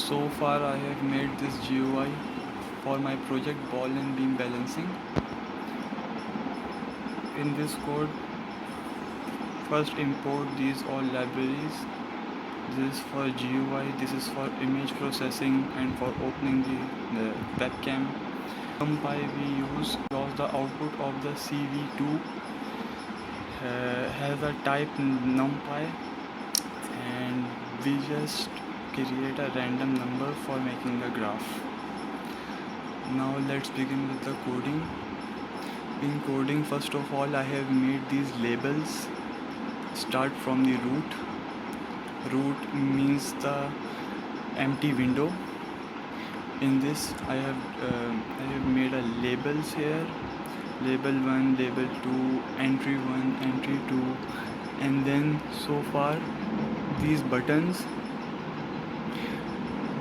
So far I have made this GUI for my project ball and beam balancing. In this code, first import these all libraries. This is for GUI, this is for image processing and for opening the webcam. NumPy we use because the output of the CV2 has a type NumPy, and we just create a random number for making a graph. Now let's begin with the coding. In coding, first of all, I have made these labels. Start from the root. Root means the empty window. In this I have made a labels here. Label 1, label 2, entry 1, entry 2, and then so far these buttons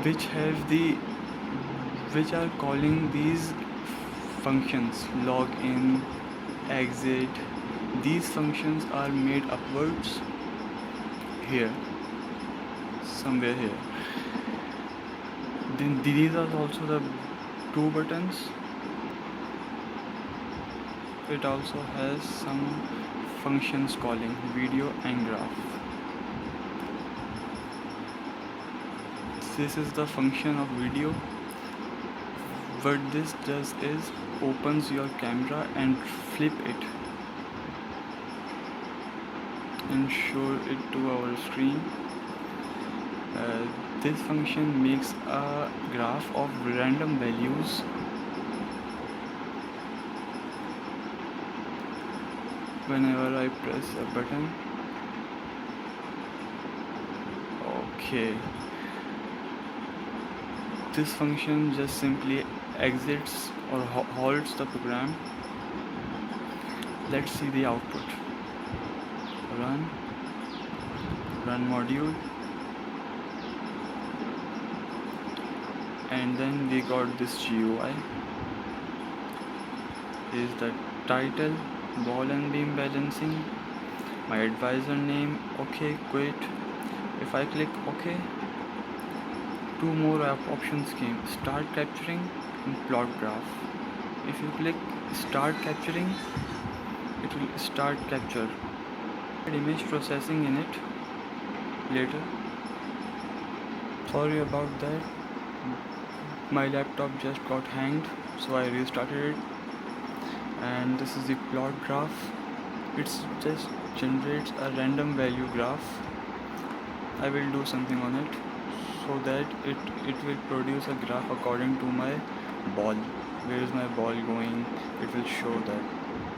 which are calling these functions, login, exit. These functions are made upwards here, somewhere here. Then these are also the two buttons. It also has some functions calling video and graph. This is the function of video. What this does is opens your camera and flip it and show it to our screen. This function makes a graph of random values. Whenever I press a button. Okay. This function just simply exits or halts the program. Let's see the output. Run module, and then we got this GUI. Is the title, ball and beam balancing, my advisor name, okay, quit. If I click OK, two more options came, start capturing and plot graph. If you click start capturing, it will start capture. Image processing in it later. Sorry about that, my laptop just got hanged, so I restarted it. And this is the plot graph. It just generates a random value graph. I will do something on it so that it will produce a graph according to my ball. Where is my ball going? It will show that.